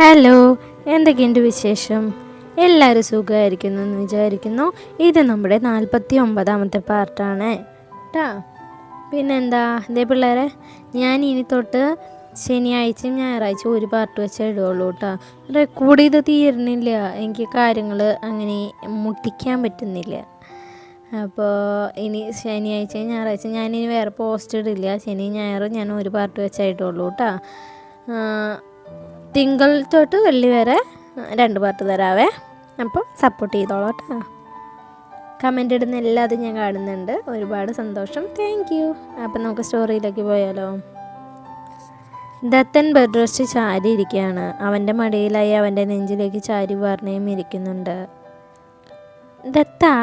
Hello, എന്തൊക്കെയുണ്ട് വിശേഷം? എല്ലാവരും സുഖമായിരിക്കുന്നു എന്ന് വിചാരിക്കുന്നു. ഇത് നമ്മുടെ 49ാമത്തെ പാർട്ടാണ് കേട്ടാ. പിന്നെന്താ ഇതേ പിള്ളേരെ, ഞാൻ ഇനി തൊട്ട് ശനിയാഴ്ചയും ഞായറാഴ്ചയും ഒരു പാർട്ട് വെച്ചേ ഇടുള്ളൂ കേട്ടോ. റെക്കോർഡ് ചെയ്ത് തീരുന്നില്ല, എനിക്ക് കാര്യങ്ങൾ അങ്ങനെ മുട്ടിക്കാൻ പറ്റുന്നില്ല. അപ്പോൾ ഇനി ശനിയാഴ്ചയും ഞായറാഴ്ച ഞാനിനി വേറെ പോസ്റ്റ് ഇടില്ല. ശനി ഞായറും ഞാൻ ഒരു പാർട്ട് വെച്ചായിട്ടുള്ളൂ കേട്ടോ. തിങ്കൾ തൊട്ട് വെള്ളി വരെ 2 പാർട്ട് തരാവേ. അപ്പോൾ സപ്പോർട്ട് ചെയ്തോളൂ കേട്ടോ. കമൻ്റ് ഇടുന്ന എല്ലാതും ഞാൻ കാണുന്നുണ്ട്. ഒരുപാട് സന്തോഷം, താങ്ക് യു. അപ്പം നമുക്ക് സ്റ്റോറിയിലേക്ക് പോയാലോ. ദത്തൻ ബെഡ് റെസ്റ്റ് ചാരി ഇരിക്കുകയാണ്. അവൻ്റെ മടിയിലായി അവൻ്റെ നെഞ്ചിലേക്ക് ചാരി വാർണയും ഇരിക്കുന്നുണ്ട്. ദത്താ,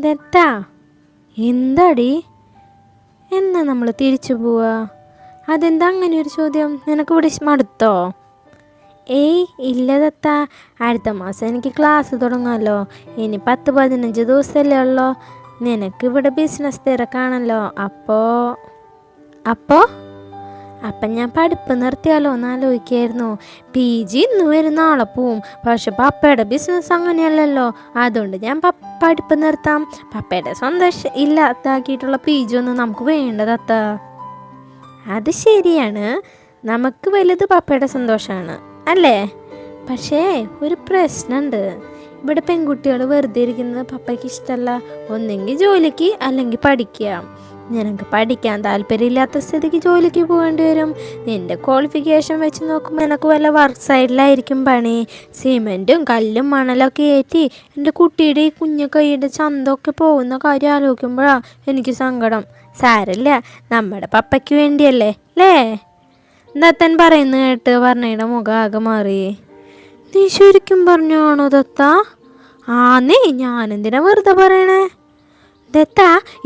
ദത്താ, എന്താടി? എന്നാ നമ്മൾ തിരിച്ചു പോവാ? അതെന്താ അങ്ങനെ ഒരു ചോദ്യം? നിനക്ക് ഇവിടെ മടുത്തോ? ഏയ് ഇല്ല ദത്താ, അടുത്ത മാസം എനിക്ക് ക്ലാസ് തുടങ്ങാമല്ലോ. ഇനി 10-15 ദിവസമല്ലേ ഉള്ളോ. നിനക്ക് ഇവിടെ ബിസിനസ് തിരക്കാണല്ലോ. അപ്പം ഞാൻ പഠിപ്പ് നിർത്തിയാലോ എന്ന് ആലോചിക്കായിരുന്നു. PG ഇന്ന് വരും, നാളെ പോവും. പക്ഷെ പപ്പയുടെ ബിസിനസ് അങ്ങനെയല്ലല്ലോ. അതുകൊണ്ട് ഞാൻ പഠിപ്പ് നിർത്താം. പപ്പയുടെ സ്വന്തം ഇല്ലാതാക്കിയിട്ടുള്ള PG ഒന്നും നമുക്ക് വേണ്ടതത്താ. അത് ശരിയാണ്, നമുക്ക് വലുത് പപ്പയുടെ സന്തോഷമാണ് അല്ലേ? പക്ഷേ ഒരു പ്രശ്നമുണ്ട്. ഇവിടെ പെൺകുട്ടികൾ വെറുതെ ഇരിക്കുന്നത് പപ്പയ്ക്ക് ഇഷ്ടമല്ല. ഒന്നെങ്കിൽ ജോലിക്ക് അല്ലെങ്കിൽ പഠിക്കുക. നിനക്ക് പഠിക്കാൻ താല്പര്യമില്ലാത്ത സ്ഥിതിക്ക് ജോലിക്ക് പോകേണ്ടി വരും. നിൻ്റെ ക്വാളിഫിക്കേഷൻ വെച്ച് നോക്കുമ്പോൾ നിനക്ക് വല്ല വർക്ക് സൈഡിലായിരിക്കും പണി. സിമെൻറ്റും കല്ലും മണലൊക്കെ ഏറ്റി എൻ്റെ കുട്ടിയുടെ ഈ കുഞ്ഞു കൈയുടെ ചന്തമൊക്കെ പോകുന്ന കാര്യം ആലോചിക്കുമ്പോഴാണ് എനിക്ക് സങ്കടം. സാരമില്ല, നമ്മുടെ പപ്പയ്ക്ക് വേണ്ടിയല്ലേ അല്ലേ? ദത്തൻ പറയുന്ന കേട്ട് വർണ്ണയുടെ മുഖം ആകെ മാറി. നീ ശരിക്കും പറഞ്ഞാണോ ദത്ത? ആന്നേ, ഞാനെന്തിനാ വെറുതെ പറയണേ? ദത്ത,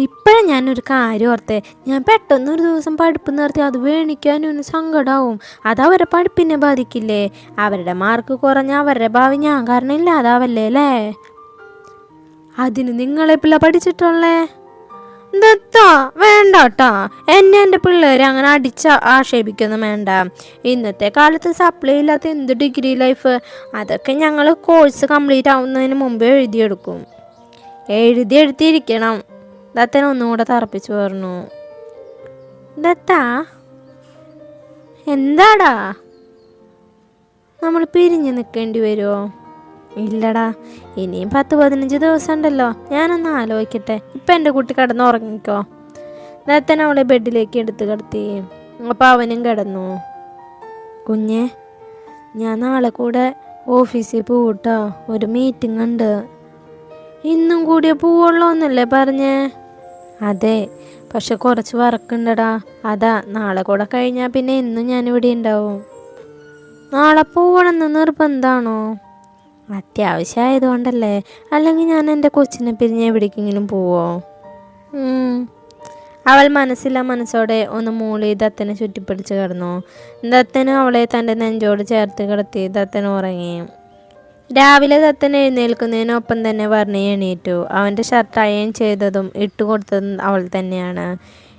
ഇപ്പോഴും ഞാനൊരു കാര്യം ഓർത്തേ. ഞാൻ പെട്ടെന്നൊരു ദിവസം പഠിപ്പ് നിർത്തി അത് വേണിക്കാനും സങ്കടമാവും. അതവരുടെ പഠിപ്പിനെ ബാധിക്കില്ലേ? അവരുടെ മാർക്ക് കുറഞ്ഞ അവരുടെ ഭാവി ഞാൻ കാരണം ഇല്ലാതാവല്ലേ അല്ലേ? അതിന് നിങ്ങളെപ്പിള്ള പഠിച്ചിട്ടുള്ളേ? ദത്ത വേണ്ടാട്ടാ, എന്നെ എൻ്റെ പിള്ളേരെ അങ്ങനെ ആക്ഷേപിക്കൊന്നും വേണ്ട. ഇന്നത്തെ കാലത്ത് സപ്ലൈ ഇല്ലാത്ത എന്ത് ഡിഗ്രി ലൈഫ്? അതൊക്കെ ഞങ്ങൾ കോഴ്സ് കംപ്ലീറ്റ് ആവുന്നതിന് മുമ്പേ എഴുതിയിരിക്കണം. ദത്തൻ ഒന്നുകൂടെ തറപ്പിച്ചു പറഞ്ഞു. ദത്ത, എന്താടാ? നമ്മൾ പിരിഞ്ഞു നിൽക്കേണ്ടി വരുമോ? ഇല്ലടാ, ഇനിയും 10-15 ദിവസം ഉണ്ടല്ലോ. ഞാനൊന്ന് ആലോചിക്കട്ടെ. ഇപ്പം എൻ്റെ കുട്ടി കിടന്നുറങ്ങിക്കോ. ദത്തൻ അവളെ ബെഡിലേക്ക് എടുത്ത് കിടത്തി. അപ്പോൾ അവനും കിടന്നു. കുഞ്ഞെ, ഞാൻ നാളെ കൂടെ ഓഫീസിൽ പോവട്ടോ. ഒരു മീറ്റിംഗ് ഉണ്ട്. ഇന്നും കൂടിയേ പോവുള്ളൂ എന്നല്ലേ പറഞ്ഞേ? അതെ, പക്ഷെ കുറച്ച് വർക്കുണ്ടടാ. അതാ, നാളെ കൂടെ കഴിഞ്ഞാൽ പിന്നെ ഇന്നും ഞാനിവിടെ ഉണ്ടാവും. നാളെ പോവണമെന്ന് നിർബന്ധമാണോ? അത്യാവശ്യമായതുകൊണ്ടല്ലേ, അല്ലെങ്കിൽ ഞാൻ എൻ്റെ കൊച്ചിനെ പിരിഞ്ഞ് എവിടേക്കെങ്കിലും പോവോ? അവൾ മനസ്സോടെ ഒന്ന് മൂളി ദത്തനെ ചുറ്റിപ്പിടിച്ച് കിടന്നു. ദത്തന് അവളെ തൻ്റെ നെഞ്ചോട് ചേർത്ത് കിടത്തി. ദത്തൻ ഉറങ്ങി. രാവിലെ ദത്തൻ എഴുന്നേൽക്കുന്നതിനൊപ്പം തന്നെ വർണ്ണ എണീറ്റു. അവൻ്റെ ഷർട്ട് അയൺ ചെയ്തതും ഇട്ടുകൊടുത്തതും അവൾ തന്നെയാണ്.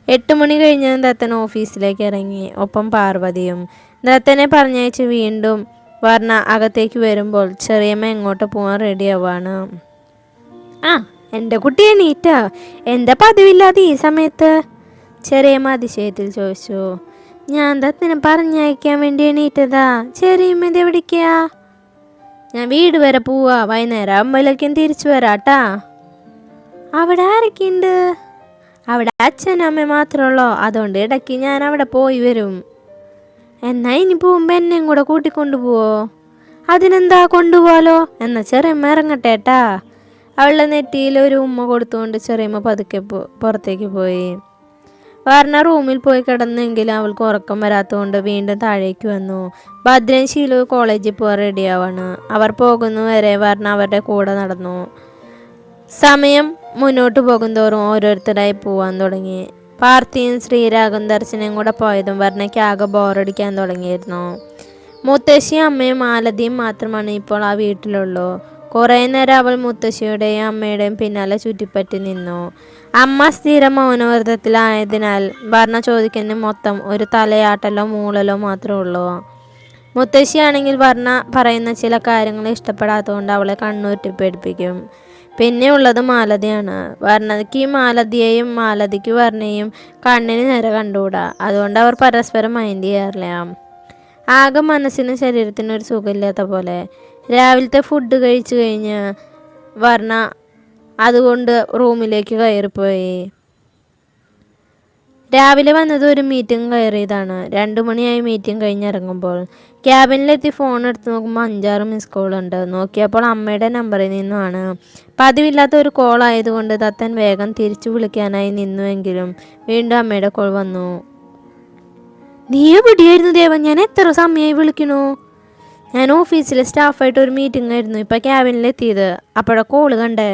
8 മണി കഴിഞ്ഞ് ദത്തൻ ഓഫീസിലേക്ക് ഇറങ്ങി. ഒപ്പം പാർവതിയും. ദത്തനെ പറഞ്ഞയച്ച് വീണ്ടും വർണ്ണ അകത്തേക്ക് വരുമ്പോൾ ചെറിയമ്മ എങ്ങോട്ട് പോകാൻ റെഡിയാവാണ്. ആ, എൻ്റെ കുട്ടി എണീറ്റാ? എന്താ പതിവില്ലാതെ ഈ സമയത്ത്? ചെറിയമ്മ അതിശയത്തിൽ ചോദിച്ചു. ഞാൻ ദത്തനെ പറഞ്ഞയക്കാൻ വേണ്ടി എണീറ്റതാ. ചെറിയമ്മ ഇത് എവിടേക്കാ? ഞാൻ വീട് വരെ പോവാ. വൈകുന്നേരം ആകുമ്പോഴേക്കും തിരിച്ചു വരാട്ടാ. അവിടെ ആരൊക്കെയുണ്ട്? അവിടെ അച്ഛനും അമ്മ മാത്രമുള്ളോ? അതുകൊണ്ട് ഇടയ്ക്ക് ഞാൻ അവിടെ പോയി വരും. എന്നാ ഇനി പോകുമ്പോൾ എന്നെയും കൂടെ കൂട്ടിക്കൊണ്ടു പോവോ? അതിനെന്താ, കൊണ്ടുപോകാലോ. എന്നാൽ ചെറിയമ്മ ഇറങ്ങട്ടേട്ടാ. അവളുടെ നെറ്റിയിൽ ഒരു ഉമ്മ കൊടുത്തുകൊണ്ട് ചെറിയമ്മ പതുക്കെ പുറത്തേക്ക് പോയി. വർണ്ണ റൂമിൽ പോയി കിടന്നെങ്കിലും അവൾക്ക് ഉറക്കം വരാത്തതുകൊണ്ട് വീണ്ടും താഴേക്ക് വന്നു. ഭദ്രൻ ശീലു കോളേജിൽ പോകാൻ റെഡിയാവാണ്. അവർ പോകുന്നവരെ വർണ്ണ അവരുടെ കൂടെ നടന്നു. സമയം മുന്നോട്ട് പോകുന്തോറും ഓരോരുത്തരായി പോവാൻ തുടങ്ങി. പാർത്തിയും ശ്രീരാഗം ദർശനയും കൂടെ പോയതും വർണ്ണയ്ക്ക് ആകെ ബോറടിക്കാൻ തുടങ്ങിയിരുന്നു. മുത്തശ്ശിയും അമ്മയും മാലതിയും മാത്രമാണ് ഇപ്പോൾ ആ വീട്ടിലുള്ളൂ. കുറേ നേരം അവൾ മുത്തശ്ശിയുടെയും അമ്മയുടെയും പിന്നാലെ ചുറ്റിപ്പറ്റി നിന്നു. അമ്മ സ്ഥിരം മൗനവ്രതത്തിലായതിനാൽ വർണ്ണ ചോദിക്കുന്ന മൊത്തം ഒരു തലയാട്ടലോ മൂളലോ മാത്രമേ ഉള്ളൂ. മുത്തശ്ശിയാണെങ്കിൽ വർണ്ണ പറയുന്ന ചില കാര്യങ്ങൾ ഇഷ്ടപ്പെടാത്തതുകൊണ്ട് അവളെ കണ്ണൂറ്റി പേടിപ്പിക്കും. പിന്നെ ഉള്ളത് മാലതിയാണ്. വർണ്ണയ്ക്ക് മാലതിയെയും മാലതിക്ക് വർണ്ണയും കണ്ണിന് നേരെ കണ്ടുകൂടാ. അതുകൊണ്ട് അവർ പരസ്പരം മൈൻഡ് ചെയ്യാറില്ല. ആകെ മനസ്സിനും ശരീരത്തിനും ഒരു സുഖമില്ലാത്ത പോലെ. രാവിലത്തെ ഫുഡ് കഴിച്ചു കഴിഞ്ഞ് വർണ്ണ അതുകൊണ്ട് റൂമിലേക്ക് കയറിപ്പോയി. രാവിലെ വന്നത് ഒരു മീറ്റിംഗ് കയറിയതാണ്. 2 മണിയായി മീറ്റിംഗ് കഴിഞ്ഞിറങ്ങുമ്പോൾ. ക്യാബിനിലെത്തി ഫോൺ എടുത്ത് നോക്കുമ്പോൾ 5-6 മിസ് കോൾ ഉണ്ട്. നോക്കിയപ്പോൾ അമ്മയുടെ നമ്പറിൽ നിന്നുമാണ്. പതിവില്ലാത്ത ഒരു കോൾ ആയതുകൊണ്ട് ദത്തൻ വേഗം തിരിച്ചു വിളിക്കാനായി നിന്നുവെങ്കിലും വീണ്ടും അമ്മയുടെ കോൾ വന്നു. നീ എവിടെയായിരുന്നു ദേവ? ഞാൻ എത്ര സമയമായി വിളിക്കണു? ഞാൻ ഓഫീസിലെ സ്റ്റാഫായിട്ട് ഒരു മീറ്റിംഗ് ആയിരുന്നു. ഇപ്പം ക്യാബിനിലെത്തിയത്. അപ്പോഴാ കോള് കണ്ടേ.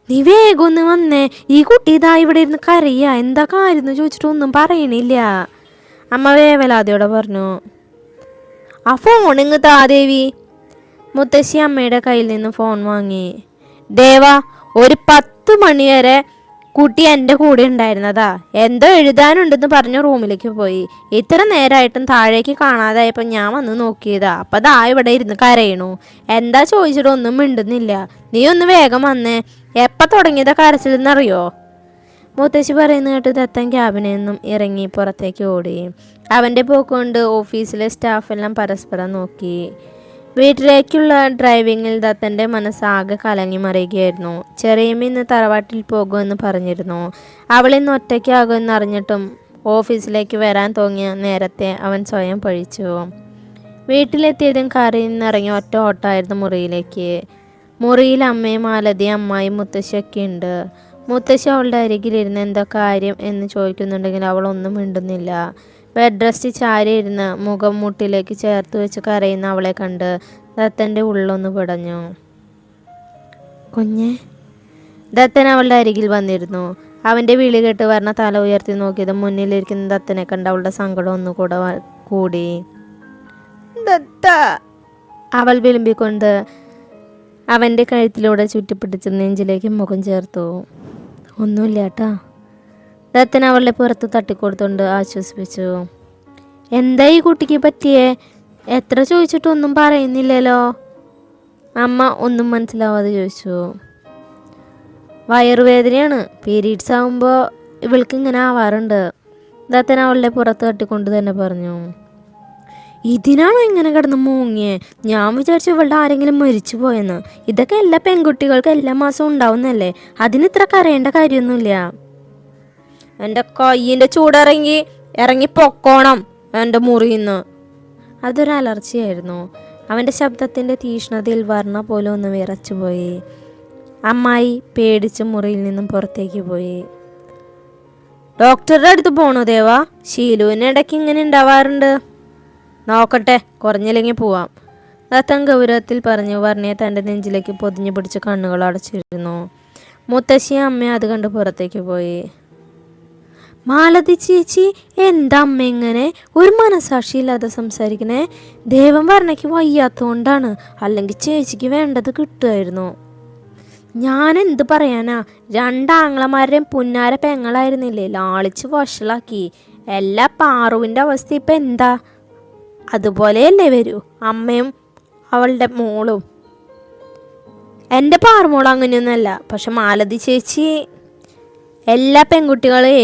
നീ വേഗം ഒന്ന് വന്നേ. ഈ കുട്ടി ഇതാ ഇവിടെ ഇരുന്ന് കരയാ. എന്താ കാര്യം എന്ന് ചോദിച്ചിട്ട് ഒന്നും പറയണില്ല. അമ്മ വേവലാതിയോടെ പറഞ്ഞു. ആ ഫോൺ ഇങ്ങ് താ ദേവി. മുത്തശ്ശി അമ്മയുടെ കയ്യിൽ നിന്ന് ഫോൺ വാങ്ങി. ദേവ, ഒരു 10 മണി വരെ കുട്ടി എൻ്റെ കൂടെ ഉണ്ടായിരുന്നതാ. എന്തോ എഴുതാനുണ്ടെന്ന് പറഞ്ഞ് റൂമിലേക്ക് പോയി. ഇത്ര നേരമായിട്ടും താഴേക്ക് കാണാതായപ്പോൾ ഞാൻ വന്ന് നോക്കിയതാ. അപ്പം ദാ ഇവിടെ ഇരുന്ന് കരയണു. എന്താ ചോദിച്ചിട്ട് ഒന്നും മിണ്ടുന്നില്ല. നീ ഒന്ന് വേഗം വന്നേ. എപ്പോൾ തുടങ്ങിയതാ കരച്ചിലെന്നറിയോ? മുത്തശ്ശി പറയുന്ന കേട്ട് ദത്തൻ ക്യാബിനിൽ നിന്നും ഇറങ്ങി പുറത്തേക്ക് ഓടി. അവൻ്റെ പോക്കുകൊണ്ട് ഓഫീസിലെ സ്റ്റാഫെല്ലാം പരസ്പരം നോക്കി. വീട്ടിലേക്കുള്ള ഡ്രൈവിങ്ങിൽ ദത്തൻ്റെ മനസ്സാകെ കലങ്ങി മറിയുകയായിരുന്നു. ചെറിയമ്മ ഇന്ന് തറവാട്ടിൽ പോകുമെന്ന് പറഞ്ഞിരുന്നു. അവളിന്ന് ഒറ്റയ്ക്കാകുമെന്ന് അറിഞ്ഞിട്ടും ഓഫീസിലേക്ക് വരാൻ തോന്നിയ നേരത്തെ അവൻ സ്വയം പഴിച്ചു. വീട്ടിലെത്തിയതും കാറിൽ നിന്നിറങ്ങി ഒറ്റ ഓട്ടമായിരുന്നു മുറിയിലേക്ക്. മുറിയിൽ അമ്മയും മാലതി അമ്മായും മുത്തശ്ശിയൊക്കെ ഉണ്ട്. മുത്തശ്ശി അവളുടെ അരികിലിരുന്ന് എന്താ കാര്യം എന്ന് ചോദിക്കുന്നുണ്ടെങ്കിൽ അവളൊന്നും മിണ്ടുന്നില്ല. ബെഡ് റെസ്റ്റ് ചാരി ഇരുന്ന് മുഖം മുട്ടിലേക്ക് ചേർത്ത് വെച്ച് കരയുന്ന അവളെ കണ്ട് ദത്തൻ്റെ ഉള്ളൊന്ന് പിടഞ്ഞു. കുഞ്ഞെ. ദത്തൻ അവളുടെ അരികിൽ വന്നിരുന്നു. അവൻ്റെ വിളി കേട്ട് വർണ്ണ തല ഉയർത്തി നോക്കിയത് മുന്നിലിരിക്കുന്ന ദത്തനെ കണ്ട് അവളുടെ സങ്കടം ഒന്നുകൂടെ കൂടി. ദത്ത, അവൾ വിളുമ്പിക്കൊണ്ട് അവൻ്റെ കഴുത്തിലൂടെ ചുറ്റിപ്പിടിച്ച് നെഞ്ചിലേക്ക് മുഖം ചേർത്തു. ഒന്നുമില്ല കേട്ടാ. ദത്തൻ അവളുടെ പുറത്ത് തട്ടിക്കൊടുത്തുകൊണ്ട് ആശ്വസിപ്പിച്ചു. എന്താ ഈ കുട്ടിക്ക് പറ്റിയേ? എത്ര ചോദിച്ചിട്ടൊന്നും പറയുന്നില്ലല്ലോ. അമ്മ ഒന്നും മനസ്സിലാവാതെ ചോദിച്ചു. വയറുവേദനയാണ്. പീരീഡ്സ് ആകുമ്പോൾ ഇവൾക്ക് ഇങ്ങനെ ആവാറുണ്ട്. ദത്തൻ അവളുടെ പുറത്ത് തട്ടിക്കൊണ്ട് തന്നെ പറഞ്ഞു. ഇതിനാണോ ഇങ്ങനെ കിടന്ന് മൂങ്ങിയേ? ഞാൻ വിചാരിച്ചു ഇവളുടെ ആരെങ്കിലും മരിച്ചു പോയെന്ന്. ഇതൊക്കെ എല്ലാ പെൺകുട്ടികൾക്കും എല്ലാ മാസവും ഉണ്ടാവുന്നല്ലേ. അതിന് ഇത്ര കരയേണ്ട കാര്യമൊന്നുമില്ല. എൻ്റെ കയ്യിൻ്റെ ഇറങ്ങി പൊക്കോണം എൻ്റെ മുറിയിന്ന്. അതൊരു അലർച്ചയായിരുന്നു. അവൻ്റെ ശബ്ദത്തിൻ്റെ തീഷ്ണതയിൽ വർണ്ണ പോലും ഒന്ന് വിറച്ചുപോയി. അമ്മായി പേടിച്ച് മുറിയിൽ നിന്നും പുറത്തേക്ക് പോയി. ഡോക്ടറുടെ അടുത്ത് പോണോ ദേവാ? ഷീലുവിന് ഇടയ്ക്ക് ഇങ്ങനെ ഉണ്ടാവാറുണ്ട്. നോക്കട്ടെ, കുറഞ്ഞില്ലെങ്കിൽ പോവാം. ദത്തൻ ഗൗരവത്തിൽ പറഞ്ഞു വർണ്ണയെ തൻ്റെ നെഞ്ചിലേക്ക് പൊതിഞ്ഞു പിടിച്ച് കണ്ണുകൾ അടച്ചിരുന്നു. മുത്തശ്ശിയും അമ്മയും അത് കണ്ട് പുറത്തേക്ക് പോയി. മാലതി ചേച്ചി, എന്താ അമ്മ ഇങ്ങനെ ഒരു മനസാക്ഷിയില്ലാതെ സംസാരിക്കണേ? ദേവൻ വർണ്ണയ്ക്ക് വയ്യാത്തതുകൊണ്ടാണ്. അല്ലെങ്കിൽ ചേച്ചിക്ക് വേണ്ടത് കിട്ടുമായിരുന്നു. ഞാൻ എന്ത് പറയാനാ? 2 ആങ്ങളമാരുടെയും പുന്നാര പെങ്ങളായിരുന്നില്ലേ ലാളിച്ച് വഷളാക്കി. എല്ലാ പാറുവിൻ്റെ അവസ്ഥ ഇപ്പം എന്താ? അതുപോലെയല്ലേ വരൂ അമ്മയും അവളുടെ മോളും. എൻ്റെ പാറുമോൾ അങ്ങനെയൊന്നുമല്ല. പക്ഷെ മാലതി ചേച്ചി, എല്ലാ പെൺകുട്ടികളും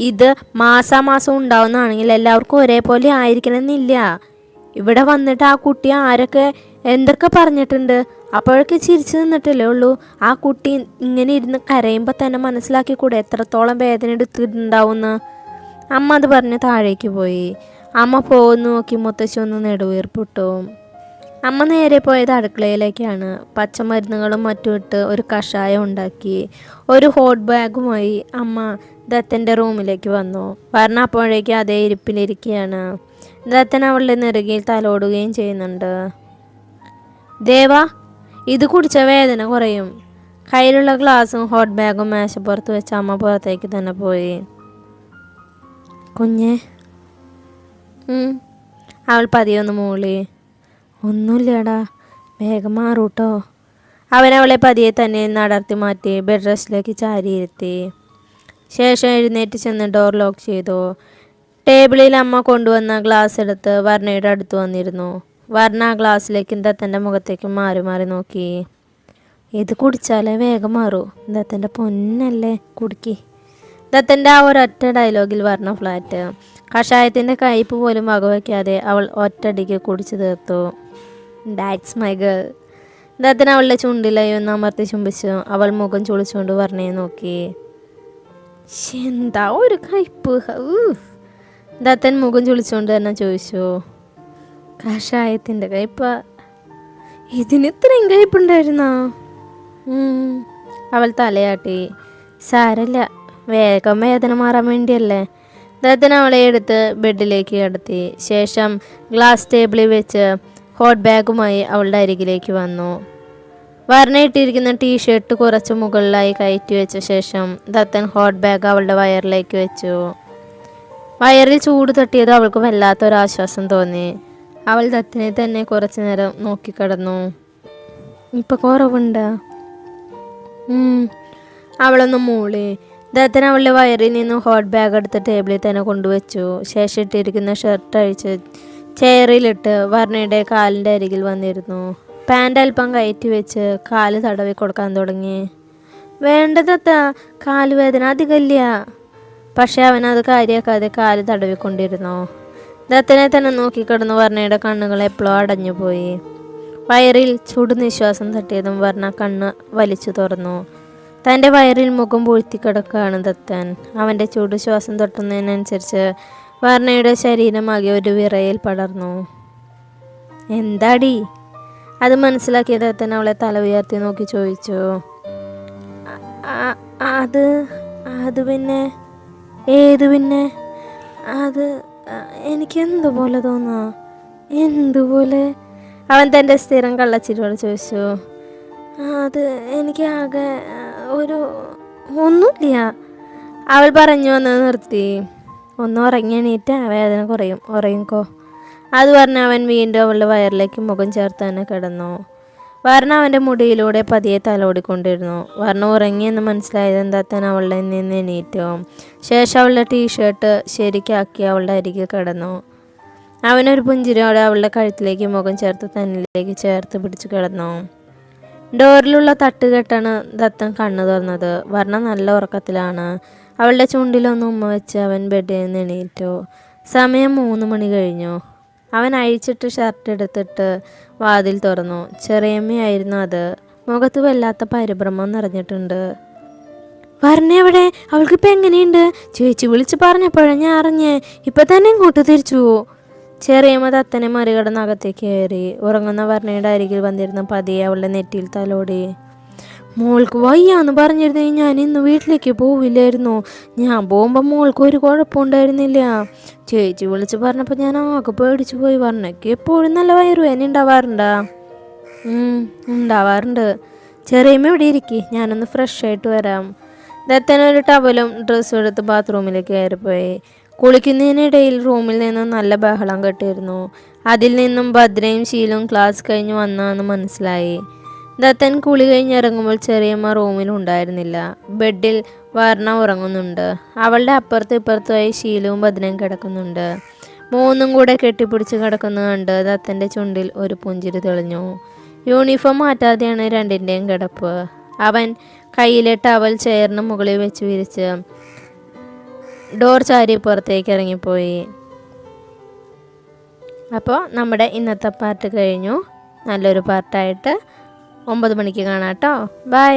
ഇത് മാസാമാസം ഉണ്ടാവുന്നതാണെങ്കിൽ എല്ലാവർക്കും ഒരേപോലെ ആയിരിക്കണമെന്നില്ല. ഇവിടെ വന്നിട്ട് ആ കുട്ടി ആരൊക്കെ എന്തൊക്കെ പറഞ്ഞിട്ടുണ്ട്. അപ്പോഴൊക്കെ ചിരിച്ചു നിന്നിട്ടല്ലേ ഉള്ളൂ. ആ കുട്ടി ഇങ്ങനെ ഇരുന്ന് കരയുമ്പോൾ തന്നെ മനസ്സിലാക്കി കൂടെ എത്രത്തോളം വേദന എടുത്തിട്ടുണ്ടാവുമെന്ന്. അമ്മ അത് പറഞ്ഞ് താഴേക്ക് പോയി. അമ്മ പോകുന്നു നോക്കി മുത്തശ്ശി ഒന്ന് നെടുവീർപ്പിട്ടു. അമ്മ നേരെ പോയത് അടുക്കളയിലേക്കാണ്. പച്ചമരുന്നുകളും മറ്റും ഇട്ട് ഒരു കഷായം ഉണ്ടാക്കി. ഒരു ഹോട്ട് ബാഗുമായി അമ്മ ദത്തൻ്റെ റൂമിലേക്ക് വന്നു. വർണ്ണ അപ്പോഴേക്കും അതേ ഇരിപ്പിലിരിക്കുകയാണ്. ദത്തൻ അവളുടെ നെറുകയിൽ തലോടുകയും ചെയ്യുന്നുണ്ട്. ദേവാ, ഇത് കുടിച്ച വേദന കുറയും. കയ്യിലുള്ള ഗ്ലാസും ഹോട്ട് ബാഗും മേശപ്പുറത്ത് വെച്ച് അമ്മ പുറത്തേക്ക് തന്നെ പോയി. കുഞ്ഞെ. അവൾ പതിയൊന്ന് മൂളി. ഒന്നുമില്ലടാ, വേഗം മാറൂട്ടോ. അവൻ അവളെ പതിയെ തന്നെ നടത്തി മാറ്റി ബെഡ് റെസ്റ്റിലേക്ക് ചാരിയിരുത്തി. ശേഷം എഴുന്നേറ്റ് ചെന്ന് ഡോർ ലോക്ക് ചെയ്തു. ടേബിളിൽ അമ്മ കൊണ്ടുവന്ന ഗ്ലാസ് എടുത്ത് വർണ്ണയുടെ അടുത്ത് വന്നിരുന്നു. വർണ്ണ ആ ഗ്ലാസ്സിലേക്കും ദത്തൻ്റെ മുഖത്തേക്കും മാറി മാറി നോക്കി. ഇത് കുടിച്ചാലേ വേഗം മാറൂ, ദത്തൻ്റെ പൊന്നല്ലേ, കുടിക്കി. ദത്തൻ്റെ ആ ഒരൊറ്റ ഡയലോഗിൽ വർണ്ണ ഫ്ലാറ്റ്. കഷായത്തിൻ്റെ കയ്പ് പോലും വകവയ്ക്കാതെ അവൾ ഒറ്റടിക്ക് കുടിച്ചു തീർത്തു. ഡാറ്റ്സ് മൈ ഗേൾ. ദത്തൻ അവളുടെ ചുണ്ടിലയൊന്ന് അമർത്തി ചുംബിച്ചു. അവൾ മുഖം ചുളിച്ചുകൊണ്ട് വർണ്ണയെ നോക്കി. എന്താ ഒരു കയ്പ്. ദത്തൻ മുഖം ചുളിച്ചുകൊണ്ട് തന്നെ ചോദിച്ചു. കഷായത്തിൻ്റെ കയ്പ? ഇതിന് ഇത്രയും കയ്പുണ്ടായിരുന്നോ? അവൾ തലയാട്ടി. സാരല്ല, വേഗം വേദന മാറാൻ വേണ്ടിയല്ലേ. ദത്തൻ അവളെ എടുത്ത് ബെഡിലേക്ക് കിടത്തി. ശേഷം ഗ്ലാസ് ടേബിളിൽ വെച്ച് ഹോട്ട് ബാഗുമായി അവളുടെ അരികിലേക്ക് വന്നു. വർണ്ണയിട്ടിരിക്കുന്ന ടീഷർട്ട് കുറച്ച് മുകളിലായി കയറ്റി വെച്ച ശേഷം ദത്തൻ ഹോട്ട് ബാഗ് അവളുടെ വയറിലേക്ക് വെച്ചു. വയറിൽ ചൂട് തട്ടിയത് അവൾക്ക് വല്ലാത്തൊരാശ്വാസം തോന്നി. അവൾ ദത്തനെ തന്നെ കുറച്ചു നേരം നോക്കിക്കിടന്നു. ഇപ്പം കുറവുണ്ട്. അവളൊന്ന് മൂളി. ദത്തൻ അവളുടെ വയറിൽ നിന്നും ഹോട്ട് ബാഗ് എടുത്ത് ടേബിളിൽ തന്നെ കൊണ്ടുവച്ചു. ശേഷം ഇട്ടിരിക്കുന്ന ഷർട്ട് അഴിച്ച് ചെയറിലിട്ട് വർണ്ണയുടെ കാലിൻ്റെ അരികിൽ വന്നിരുന്നു. പാൻ്റ് അല്പം കയറ്റി വെച്ച് കാല് തടവി കൊടുക്കാൻ തുടങ്ങി. വേണ്ട ദത്ത, കാലുവേദന അധികമില്ല. പക്ഷെ അവനത് കാര്യമാക്കാതെ കാല് തടവിക്കൊണ്ടിരുന്നു. ദത്തനെ തന്നെ നോക്കിക്കിടന്ന് വർണ്ണയുടെ കണ്ണുകൾ എപ്പോഴും അടഞ്ഞുപോയി. വയറിൽ ചൂട് നിശ്വാസം തട്ടിയതും വർണ്ണ കണ്ണ് വലിച്ചു തുറന്നു. തൻ്റെ വയറിൽ മുഖം പൂഴ്ത്തിക്കിടക്കുകയാണ് ദത്തൻ. അവൻ്റെ ചൂട് ശ്വാസം തൊട്ടുന്നതിനനുസരിച്ച് വർണ്ണയുടെ ശരീരമാകെ ഒരു വിറയിൽ പടർന്നു. എന്താടി? അത് മനസ്സിലാക്കിയ ദത്തൻ അവളെ തല ഉയർത്തി നോക്കി ചോദിച്ചു. അത് അത് പിന്നെ? ഏത് പിന്നെ? അത് എനിക്ക് എന്തുപോലെ തോന്നാ? എന്തുപോലെ? അവൻ തൻ്റെ സ്ഥിരം കള്ളച്ചിരിയോട് ചോദിച്ചു. അത് എനിക്ക് ആകെ ഒന്നുമില്ല. അവൾ പറഞ്ഞു വന്ന് നിർത്തി. ഒന്ന് ഉറങ്ങി എണീറ്റ് വേദന കുറയും, ഉറങ്ങിക്കോ. അത് പറഞ്ഞ് അവൻ വീണ്ടും അവളുടെ വയറിലേക്ക് മുഖം ചേർത്ത് തന്നെ കിടന്നു. വർണ്ണ അവൻ്റെ മുടിയിലൂടെ പതിയെ തലോടിക്കൊണ്ടിരുന്നു. വർണ്ണ ഉറങ്ങിയെന്ന് മനസ്സിലായത് ദത്തൻ അവളുടെ നിന്ന് എണീറ്റു. ശേഷം അവളുടെ ടീഷർട്ട് ശരിക്കാക്കി അവളുടെ അരികെ കിടന്നു. അവനൊരു പുഞ്ചിരിയോടെ അവളുടെ കഴുത്തിലേക്ക് മുഖം ചേർത്ത് തന്നിലേക്ക് ചേർത്ത് പിടിച്ചു കിടന്നു. ഡോറിലുള്ള തട്ടുകെട്ടാണ് ദത്തൻ കണ്ണു തുറന്നത്. വർണ്ണ നല്ല ഉറക്കത്തിലാണ്. അവളുടെ ചുണ്ടിലൊന്ന് ഉമ്മ വെച്ച് അവൻ ബെഡിൽ നിന്ന് എണീറ്റു. സമയം 3 മണി കഴിഞ്ഞു. അവൻ അഴിച്ചിട്ട് ഷർട്ട് എടുത്തിട്ട് വാതിൽ തുറന്നു. ചെറിയമ്മയായിരുന്നു അത്. മുഖത്ത് വല്ലാത്ത പരിഭ്രമം നിറഞ്ഞിട്ടുണ്ട്. വർണ്ണ എവിടെ? അവൾക്കിപ്പോൾ എങ്ങനെയുണ്ട്? ചേച്ചി വിളിച്ച് പറഞ്ഞപ്പോഴാണ് ഞാൻ അറിഞ്ഞേ. ഇപ്പം തന്നെ ഇങ്ങോട്ട് തിരിച്ചു. ചെറിയമ്മ ദത്തനെ മറികടന്ന് അകത്തേക്ക് കയറി. ഉറങ്ങുന്ന വർണ്ണയുടെ അരികിൽ വന്നിരുന്ന പതിയെ അവളുടെ നെറ്റിയിൽ തലോടി. മോൾക്ക് വയ്യാന്ന് പറഞ്ഞിരുന്നെങ്കിൽ ഞാൻ ഇന്ന് വീട്ടിലേക്ക് പോവില്ലായിരുന്നു. ഞാൻ പോകുമ്പോൾ മോൾക്ക് ഒരു കുഴപ്പമുണ്ടായിരുന്നില്ല. ചേച്ചി വിളിച്ച് പറഞ്ഞപ്പോൾ ഞാൻ ആകെ പേടിച്ചു പോയി. വർണ്ണയ്ക്ക് എപ്പോഴും നല്ല വയറുവേദന ഉണ്ടാവാറുണ്ടാ? ഉണ്ടാവാറുണ്ട്. ചെറിയമ്മ ഇവിടെ ഇരിക്കി, ഞാനൊന്ന് ഫ്രഷ് ആയിട്ട് വരാം. ദത്തനൊരു ടവലും ഡ്രസ്സും എടുത്ത് ബാത്റൂമിലേക്ക് കയറിപ്പോയി. കുളിക്കുന്നതിനിടയിൽ റൂമിൽ നിന്നും നല്ല ബഹളം കേട്ടിരുന്നു. അതിൽ നിന്നും ഭദ്രയും ശീലവും ക്ലാസ് കഴിഞ്ഞ് വന്നാന്ന് മനസ്സിലായി. ദത്തൻ കുളി കഴിഞ്ഞിറങ്ങുമ്പോൾ ചെറിയമ്മ റൂമിലുണ്ടായിരുന്നില്ല. ബെഡിൽ വർണ്ണ ഉറങ്ങുന്നുണ്ട്. അവളുടെ അപ്പുറത്തും ഇപ്പുറത്തുമായി ശീലവും ഭദ്രയും കിടക്കുന്നുണ്ട്. 3 കൂടെ കെട്ടിപ്പിടിച്ച് കിടക്കുന്നത് കണ്ട് ദത്തൻ്റെ ചുണ്ടിൽ ഒരു പുഞ്ചിരി തെളിഞ്ഞു. യൂണിഫോം മാറ്റാതെയാണ് രണ്ടിൻ്റെയും കിടപ്പ്. അവൻ കയ്യിലെ ടവൽ ചെയറിന് മുകളിൽ വെച്ച് വിരിച്ച് ഡോർ ചാരി പുറത്തേക്ക് ഇറങ്ങിപ്പോയി. അപ്പോൾ നമ്മുടെ ഇന്നത്തെ പാർട്ട് കഴിഞ്ഞു. നല്ലൊരു പാർട്ടായിട്ട് 9 മണിക്ക് കാണാം കേട്ടോ. ബൈ.